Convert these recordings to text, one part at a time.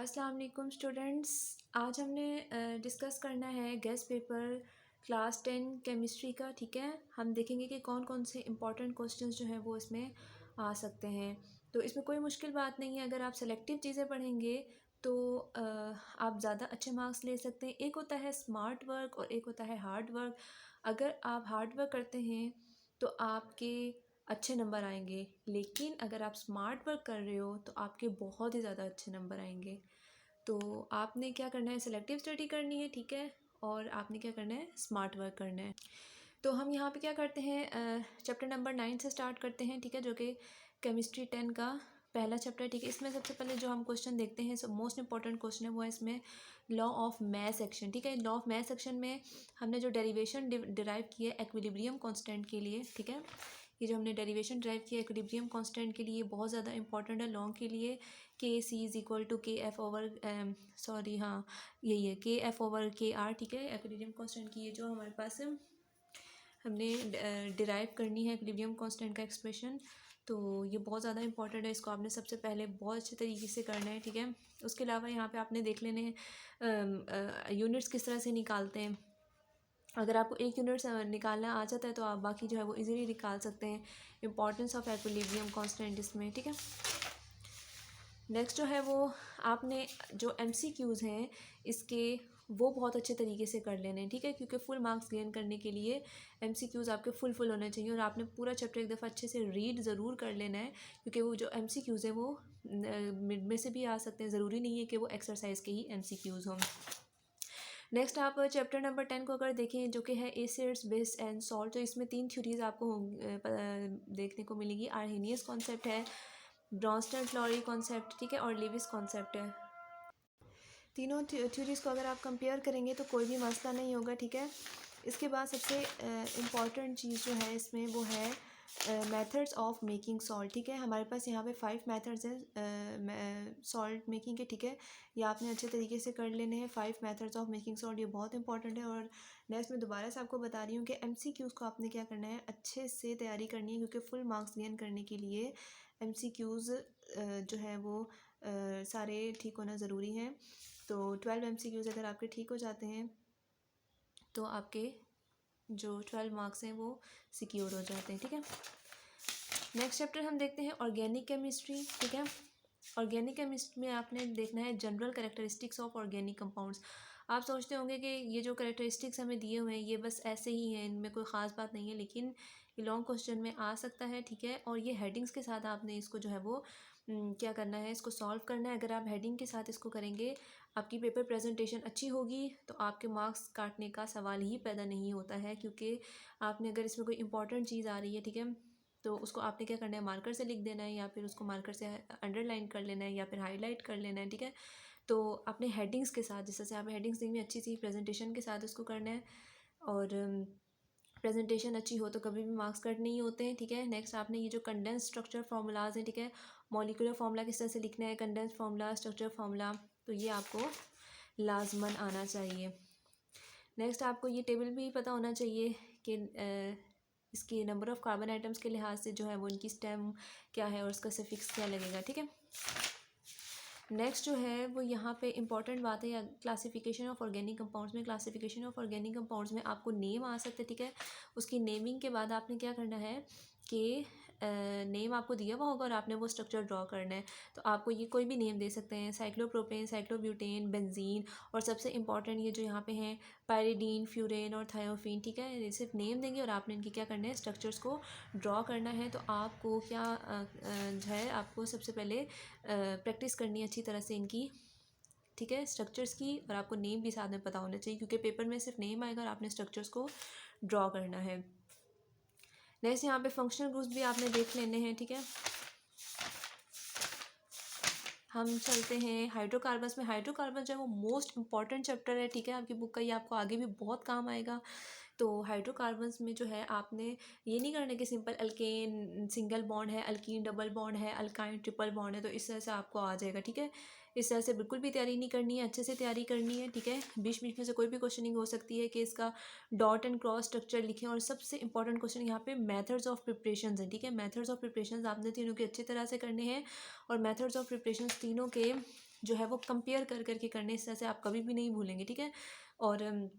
अस्सलाम वालेकुम स्टूडेंट्स। आज हमने डिस्कस करना है गेस्ट पेपर क्लास 10 केमिस्ट्री का। ठीक है, हम देखेंगे कि कौन कौन से इंपॉर्टेंट क्वेश्चंस जो हैं वो इसमें आ सकते हैं। तो इसमें कोई मुश्किल बात नहीं है, अगर आप सेलेक्टिव चीज़ें पढ़ेंगे तो आप ज़्यादा अच्छे मार्क्स ले सकते हैं। एक होता है स्मार्ट वर्क और एक होता है हार्ड वर्क। अगर आप हार्ड वर्क करते हैं तो आपके अच्छे नंबर आएंगे, लेकिन अगर आप स्मार्ट वर्क कर रहे हो तो आपके बहुत ही ज़्यादा अच्छे नंबर आएंगे। तो आपने क्या करना है, सेलेक्टिव स्टडी करनी है, ठीक है, और आपने क्या करना है, स्मार्ट वर्क करना है। तो हम यहाँ पे क्या करते हैं, चैप्टर नंबर 9 से स्टार्ट करते हैं, ठीक है, जो कि केमिस्ट्री 10 का पहला चैप्टर है। ठीक है, इसमें सबसे पहले जो हम क्वेश्चन देखते हैं, सब मोस्ट इंपॉर्टेंट क्वेश्चन है वो है इसमें लॉ ऑफ मैथ सेक्शन। ठीक है, लॉ ऑफ मैथ सेक्शन में हमने जो डेरिवेशन डिराइव की है एक्विलिब्रियम कांस्टेंट के लिए, ठीक है, ये जो हमने डेरिवेशन ड्राइव किया एक्विलिब्रियम कांस्टेंट के लिए बहुत ज़्यादा इंपॉर्टेंट है लॉन्ग के लिए। के सी इज़ इक्वल टू के एफ ओवर यही है के एफ ओवर के आर। ठीक है, एक्विलिब्रियम कांस्टेंट की ये जो हमारे पास हमने डिराइव करनी है एक्विलिब्रियम कांस्टेंट का एक्सप्रेशन, तो ये बहुत ज़्यादा इंपॉर्टेंट है। इसको आपने सबसे पहले बहुत अच्छे तरीके से करना है। ठीक है, उसके अलावा यहाँ पे आपने देख लेने हैं यूनिट्स किस तरह से निकालते हैं। अगर आपको एक यूनिट निकालना आ जाता है तो आप बाकी जो है वो इजीली निकाल सकते हैं। इंपॉर्टेंस ऑफ एक्विलिब्रियम कांस्टेंट इसमें, ठीक है। नेक्स्ट जो है वो आपने जो MCQs हैं इसके वो बहुत अच्छे तरीके से कर लेने हैं, ठीक है, क्योंकि फुल मार्क्स गेन करने के लिए MCQs आपके फुल होने चाहिए और आपने पूरा चैप्टर एक दफ़ा अच्छे से रीड ज़रूर कर लेना है, क्योंकि वो जो MCQs हैं वो मिड में से भी आ सकते हैं, ज़रूरी नहीं है कि वो एक्सरसाइज के ही MCQs हों। नेक्स्ट आप चैप्टर नंबर 10 को अगर देखें, जो कि है एसिड्स बेस एंड सॉल्ट, तो इसमें 3 थ्योरीज आपको देखने को मिलेगी। आर्हेनियस कॉन्सेप्ट है, ब्रॉन्स्टन फ्लोरी कॉन्सेप्ट, ठीक है, और लिविस कॉन्सेप्ट है। तीनों थ्योरीज को अगर आप कंपेयर करेंगे तो कोई भी मसला नहीं होगा, ठीक है। इसके बाद सबसे इम्पॉर्टेंट चीज़ जो है इसमें वो है मेथड्स ऑफ मेकिंग सॉल्ट। ठीक है, हमारे पास यहाँ पे 5 मेथड्स हैं सॉल्ट मेकिंग के, ठीक है, ये आपने अच्छे तरीके से कर लेने हैं। 5 मेथड्स ऑफ मेकिंग सॉल्ट, ये बहुत इंपॉर्टेंट है। और नेक्स्ट मैं दोबारा से आपको बता रही हूँ कि MCQs को आपने क्या करना है, अच्छे से तैयारी करनी है, क्योंकि फुल मार्क्स गेन करने के लिए MCQs जो है वो सारे ठीक होना ज़रूरी है। तो 12 MCQs अगर आपके ठीक हो जाते हैं तो आपके जो 12 मार्क्स हैं वो सिक्योर हो जाते हैं, ठीक है। नेक्स्ट चैप्टर हम देखते हैं ऑर्गेनिक केमिस्ट्री। ठीक है, ऑर्गेनिक केमिस्ट्री में आपने देखना है general characteristics of organic compounds. आप सोचते होंगे कि ये जो कैरेक्टरिस्टिक्स हमें दिए हुए हैं ये बस ऐसे ही हैं, इनमें कोई ख़ास बात नहीं है, लेकिन ये लॉन्ग क्वेश्चन में आ सकता है, ठीक है। और ये हेडिंग्स के साथ आपने इसको जो है वो क्या करना है, इसको सॉल्व करना है। अगर आप हेडिंग के साथ इसको करेंगे, आपकी पेपर प्रेजेंटेशन अच्छी होगी तो आपके मार्क्स काटने का सवाल ही पैदा नहीं होता है, क्योंकि आपने अगर इसमें कोई इंपॉर्टेंट चीज़ आ रही है, ठीक है, तो उसको आपने क्या करना है, मार्कर से लिख देना है, या फिर उसको मार्कर से अंडरलाइन कर लेना है, या फिर हाईलाइट कर लेना है, ठीक है। तो अपने हेडिंग्स के साथ, जैसे से आप हेडिंग्स देंगे अच्छी सी प्रेजेंटेशन के साथ उसको करना है, और प्रेजेंटेशन अच्छी हो तो कभी भी मार्क्स कट नहीं होते हैं, ठीक है। नेक्स्ट आपने ये जो कंडेंस स्ट्रक्चर फार्मूलाज हैं, ठीक है, मॉलिक्यूलर फार्मूला किस तरह से लिखना है, कंडेंस फार्मूला, स्ट्रक्चर फार्मूला, तो ये आपको लाजमन आना चाहिए। नेक्स्ट आपको ये टेबल भी पता होना चाहिए कि इसकी नंबर ऑफ़ कार्बन आइटम्स के लिहाज से जो है वो इनकी स्टेम क्या है और इसका सफिक्स क्या लगेगा, ठीक है। नेक्स्ट जो है वो यहाँ पे इंपॉर्टेंट बात है या क्लासिफिकेशन ऑफ ऑर्गेनिक कंपाउंड्स में, क्लासिफिकेशन ऑफ ऑर्गेनिक कंपाउंड्स में आपको नेम आ सकते हैं, ठीक है। उसकी नेमिंग के बाद आपने क्या करना है कि नेम आपको दिया हुआ होगा और आपने वो स्ट्रक्चर ड्रॉ करना है। तो आपको ये कोई भी नेम दे सकते हैं, साइक्लोप्रोपेन, साइक्लोब्यूटेन, बेंजीन, और सबसे इंपॉर्टेंट ये जो यहाँ पे हैं पायरिडीन, फ्यूरेन और थायोफीन, ठीक है। ये सिर्फ नेम देंगे और आपने इनकी क्या करना है, स्ट्रक्चर्स को ड्रॉ करना है। तो आपको क्या जो है, आपको सबसे पहले प्रैक्टिस करनी है अच्छी तरह से इनकी, ठीक है, स्ट्रक्चर्स की, और आपको नेम भी साथ में पता होना चाहिए, क्योंकि पेपर में सिर्फ नेम आएगा और आपने स्ट्रक्चर्स को ड्रॉ करना है। नेक्स्ट यहाँ पे फंक्शनल ग्रुप्स भी आपने देख लेने हैं, ठीक है। हम चलते हैं हाइड्रोकार्बन्स में। हाइड्रोकार्बन जो है वो मोस्ट इंपॉर्टेंट चैप्टर है, ठीक है, आपकी बुक का, ये आपको आगे भी बहुत काम आएगा। तो हाइड्रोकार्बन्स में जो है आपने ये नहीं करना कि सिंपल अल्केन सिंगल बॉन्ड है, अल्कीन डबल बॉन्ड है, अल्काइन ट्रिपल बॉन्ड है, तो इस तरह से आपको आ जाएगा, ठीक है। इस तरह से बिल्कुल भी तैयारी नहीं करनी है, अच्छे से तैयारी करनी है, ठीक है। बीच बीच में से कोई भी क्वेश्चनिंग हो सकती है कि इसका डॉट एंड क्रॉस स्ट्रक्चर लिखें। और सबसे इंपॉर्टेंट क्वेश्चन यहाँ पे मेथड्स ऑफ प्रिपरेशन है, ठीक है। मेथड्स ऑफ प्रिपरेशन आपने तीनों के अच्छी तरह से करने हैं, और मेथड्स ऑफ प्रिपरेशन तीनों के जो है वो कंपेयर कर करके करने, इस तरह से आप कभी भी नहीं भूलेंगे, ठीक है। और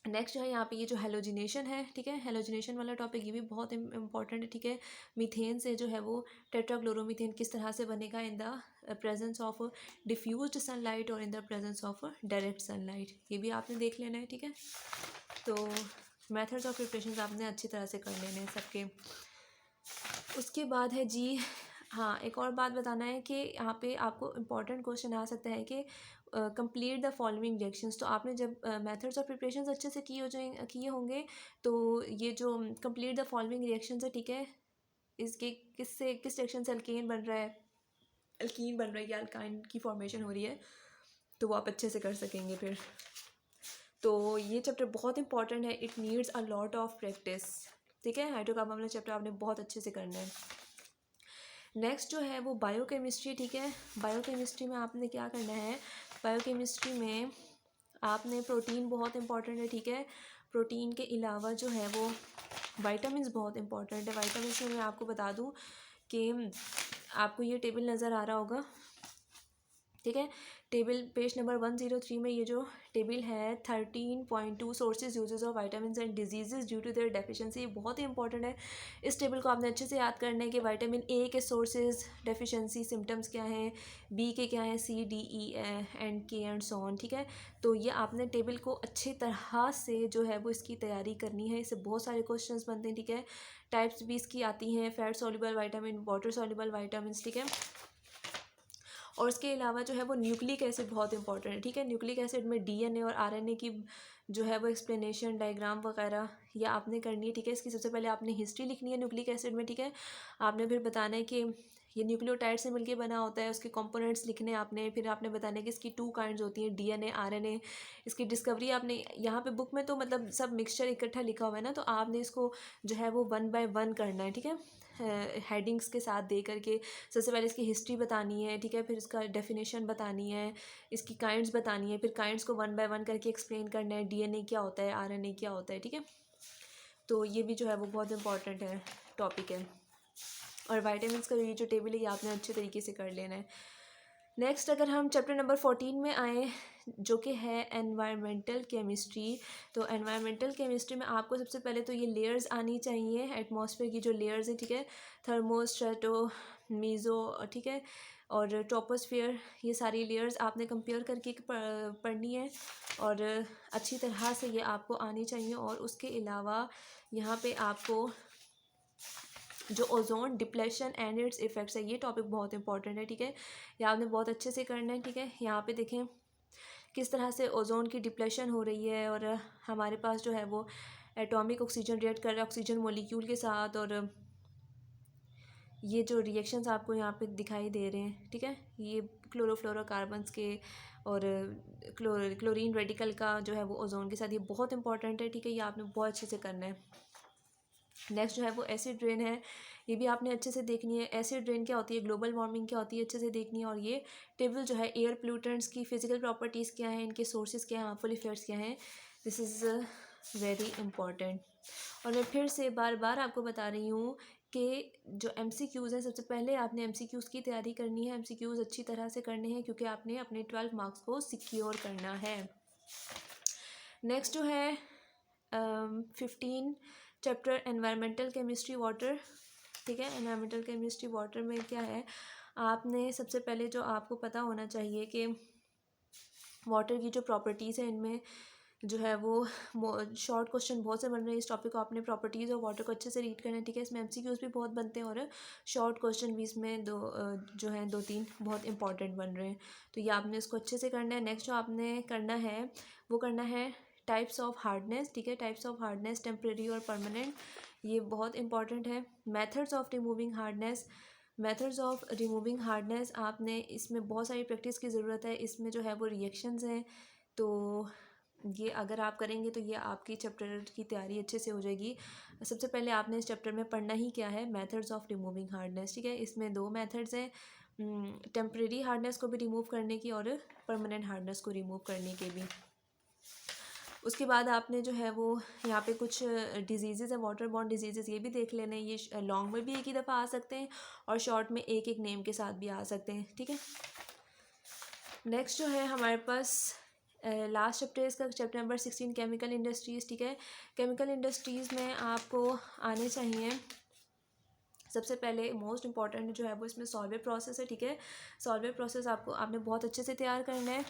नेक्स्ट जो है यहाँ पे ये जो हेलोजिनेशन है, ठीक है, हेलोजिनेशन वाला टॉपिक ये भी बहुत इंपॉर्टेंट है, ठीक है। मीथेन से जो है वो टेट्राक्लोरोमीथेन किस तरह से बनेगा in the presence of diffused sunlight और in the presence of direct sunlight, ये भी आपने देख लेना है, ठीक है। तो मेथड्स ऑफ प्रिपरेशन आपने अच्छी तरह से कर लेने हैं सबके। उसके बाद है जी, हाँ, एक और बात बताना है कि यहाँ पे आपको इम्पॉर्टेंट क्वेश्चन आ सकता है कि कंप्लीट द फॉलोइंग रिएक्शंस। तो आपने जब मेथड्स ऑफ प्रिपरेशन अच्छे से किए होंगे, तो ये जो कंप्लीट द फॉलोइंग रिएक्शंस है, ठीक है, इसके किस रिएक्शन से अल्कीन बन रहा है, या अल्काइन की फॉर्मेशन हो रही है, तो वो आप अच्छे से कर सकेंगे फिर। तो ये चैप्टर बहुत इंपॉर्टेंट है, it needs a lot of practice, ठीक है। हाइड्रोकार्बन वाला चैप्टर आपने बहुत अच्छे से करना है। नेक्स्ट जो है वो बायोकेमिस्ट्री, ठीक है। बायोकेमिस्ट्री में आपने क्या करना है, बायोकेमिस्ट्री में आपने प्रोटीन बहुत इंपॉर्टेंट है, ठीक है। प्रोटीन के अलावा जो है वो वाइटामिन्स बहुत इंपॉर्टेंट है। वाइटामिन्स में मैं आपको बता दूं कि आपको ये टेबल नज़र आ रहा होगा, ठीक है। टेबल पेज नंबर 103 में ये जो टेबल है 13.2 sources uses of vitamin and diseases due to their deficiency, बहुत ही इंपॉर्टेंट है। इस टेबल को आपने अच्छे से याद करना है कि विटामिन ए के सोर्सेज, डेफिशिएंसी, सिम्टम्स क्या हैं, बी के क्या हैं, सी डी ई एंड के एंड सो ऑन, ठीक है। तो ये आपने टेबल को अच्छी तरह से जो है वो इसकी तैयारी करनी है, इससे बहुत सारे क्वेश्चंस बनते हैं, ठीक है। टाइप्स भी इसकी आती हैं, fat soluble vitamin, water soluble vitamin, ठीक है। और उसके अलावा जो है वो न्यूक्लिक एसिड बहुत इंपॉर्टेंट है, ठीक है। न्यूक्लिक एसिड में डीएनए और आरएनए की जो है वो एक्सप्लेनेशन, डायग्राम वगैरह ये आपने करनी है, ठीक है। इसकी सबसे पहले आपने हिस्ट्री लिखनी है न्यूक्लिक एसिड में, ठीक है। आपने फिर बताना है कि ये न्यूक्लियोटाइड से मिलके बना होता है, उसके कंपोनेंट्स लिखने आपने, फिर आपने बताना है कि इसकी 2 काइंड्स होती हैं, डीएनए, आरएनए। इसकी डिस्कवरी आपने यहाँ पे बुक में तो मतलब सब मिक्सचर इकट्ठा लिखा हुआ है ना, तो आपने इसको जो है वो 1 बाय 1 करना है, ठीक है, हेडिंग्स के साथ दे करके। सबसे पहले इसकी हिस्ट्री बतानी है, ठीक है, फिर इसका डेफिनेशन बतानी है, इसकी काइंड्स बतानी है, फिर काइंड्स को 1 बाय 1 करके एक्सप्लेन करना है, डीएनए क्या होता है, आरएनए क्या होता है, ठीक है। तो ये भी जो है वो बहुत इंपॉर्टेंट है, टॉपिक है। और वाइटामिन्स का ये जो टेबल है ये आपने अच्छे तरीके से कर लेना है। नेक्स्ट अगर हम चैप्टर नंबर 14 में आए, जो कि है एनवायरमेंटल केमिस्ट्री, तो एनवायरमेंटल केमिस्ट्री में आपको सबसे पहले तो ये लेयर्स आनी चाहिए, एटमॉस्फेयर की जो लेयर्स हैं, ठीक है, थर्मो, स्ट्रेटो, मीज़ो, ठीक है, और ट्रोपोस्फियर, ये सारी लेयर्स आपने कंपेयर करके पढ़नी है और अच्छी तरह से ये आपको आनी चाहिए। और उसके अलावा यहाँ पे आपको जो ozone depletion and it's effects है, ये टॉपिक बहुत इंपॉर्टेंट है, ठीक है। ये आपने बहुत अच्छे से करना है, ठीक है। यहाँ पे देखें किस तरह से ओजोन की डिप्लेशन हो रही है और हमारे पास जो है वो एटॉमिक ऑक्सीजन रिएक्ट कर रहा है ऑक्सीजन मॉलिक्यूल के साथ, और ये जो रिएक्शंस आपको यहाँ पे दिखाई दे रहे हैं, ठीक है, ये क्लोरोफ्लोरोकार्बन्स के और क्लोरीन रेडिकल का जो है वो ओजोन के साथ, ये बहुत इंपॉर्टेंट है, ठीक है। ये आपने बहुत अच्छे से करना है। नेक्स्ट जो है वो एसिड रेन है, ये भी आपने अच्छे से देखनी है। एसिड रेन क्या होती है, ग्लोबल वार्मिंग क्या होती है, अच्छे से देखनी है। और ये टेबल जो है एयर पोल्यूटेंट्स की फिजिकल प्रॉपर्टीज़ क्या हैं, इनके सोर्सेज क्या हैं, हार्मफुल इफेक्ट्स क्या हैं, दिस इज़ वेरी इंपॉर्टेंट। और मैं फिर से बार बार आपको बता रही हूँ कि जो MCQs हैं, सबसे पहले आपने MCQs की तैयारी करनी है, MCQs अच्छी तरह से करने हैं क्योंकि आपने अपने 12 मार्क्स को सिक्योर करना है। नेक्स्ट जो है 15 चैप्टर एनवायरमेंटल केमिस्ट्री वाटर, ठीक है। एनवायरमेंटल केमिस्ट्री वाटर में क्या है, आपने सबसे पहले जो आपको पता होना चाहिए कि वाटर की जो प्रॉपर्टीज़ है, इनमें जो है वो शॉर्ट क्वेश्चन बहुत से बन रहे हैं इस टॉपिक को, आपने प्रॉपर्टीज़ और वाटर को अच्छे से रीड करना है, ठीक है। इसमें MCQs भी बहुत बनते हैं और शॉर्ट क्वेश्चन भी इसमें जो है 2-3 बहुत इंपॉर्टेंट बन रहे हैं, तो ये आपने इसको अच्छे से करना है। नेक्स्ट जो आपने करना है वो करना है टाइप्स ऑफ हार्डनेस, ठीक है, टाइप्स ऑफ हार्डनेस टेम्प्रेरी और परमानेंट, ये बहुत इंपॉर्टेंट है। Methods of removing hardness, methods of removing hardness, आपने इसमें बहुत सारी प्रैक्टिस की ज़रूरत है। इसमें जो है वो रिएक्शंस हैं, तो ये अगर आप करेंगे तो ये आपकी चैप्टर की तैयारी अच्छे से हो जाएगी। सबसे पहले आपने इस चैप्टर में पढ़ना ही क्या है, मेथड्स ऑफ रिमूविंग हार्डनेस, ठीक है। इसमें 2 मेथड्स हैं, टेम्प्रेरी हार्डनेस को भी रिमूव करने की और परमानेंट हार्डनेस को रिमूव करने के भी। उसके बाद आपने जो है वो यहाँ पे कुछ डिजीज़ेज़ है, वाटर बॉर्न डिजीज़ेज़, ये भी देख लेने। ये लॉन्ग में भी एक ही दफ़ा आ सकते हैं और शॉर्ट में एक एक नेम के साथ भी आ सकते हैं, ठीक है। नेक्स्ट जो है हमारे पास लास्ट चैप्टर है इसका, चैप्टर नंबर 16 केमिकल इंडस्ट्रीज़, ठीक है। केमिकल इंडस्ट्रीज़ में आपको आने चाहिए सबसे पहले मोस्ट इंपॉर्टेंट जो है वो इसमें सॉल्वर प्रोसेस है, ठीक है। सॉल्वर प्रोसेस आपने बहुत अच्छे से तैयार करना है।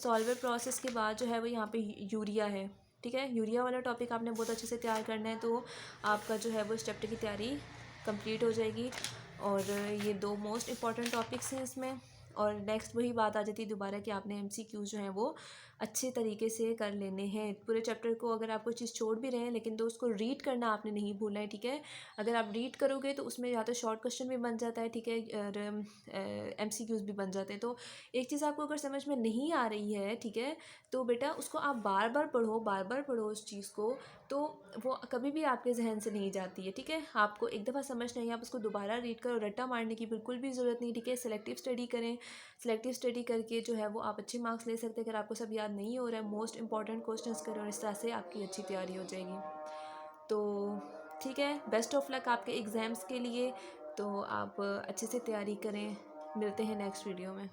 सॉल्वर प्रोसेस के बाद जो है वो यहाँ पे यूरिया है, ठीक है। यूरिया वाला टॉपिक आपने बहुत अच्छे से तैयार करना है, तो आपका जो है वो इस चैप्टर की तैयारी कंप्लीट हो जाएगी। और ये दो मोस्ट इंपॉर्टेंट टॉपिक्स हैं इसमें। और नेक्स्ट वही बात आ जाती है दोबारा कि आपने MCQs जो हैं वो अच्छे तरीके से कर लेने हैं। पूरे चैप्टर को अगर आप कोई चीज़ छोड़ भी रहे हैं लेकिन तो उसको रीड करना आपने नहीं भूलना है, ठीक है। अगर आप रीड करोगे तो उसमें या तो शॉर्ट क्वेश्चन भी बन जाता है, ठीक है, और MCQs भी बन जाते हैं। तो एक चीज़ आपको अगर समझ में नहीं आ रही है, ठीक है, तो बेटा उसको आप बार बार पढ़ो उस चीज़ को, तो वो कभी भी आपके जहन से नहीं जाती है, ठीक है। आपको एक दफ़ा समझ नहीं आप उसको दोबारा रीड करो, रट्टा मारने की बिल्कुल भी ज़रूरत नहीं, ठीक है। सेलेक्टिव स्टडी करें, सेलेक्टिव स्टडी करके जो है वो आप अच्छे मार्क्स ले सकते हैं। अगर आपको सब याद नहीं हो रहा है, मोस्ट इंपॉर्टेंट क्वेश्चंस करें और इस तरह से आपकी अच्छी तैयारी हो जाएगी। तो ठीक है, बेस्ट ऑफ लक आपके एग्ज़ाम्स के लिए। तो आप अच्छे से तैयारी करें, मिलते हैं नेक्स्ट वीडियो में।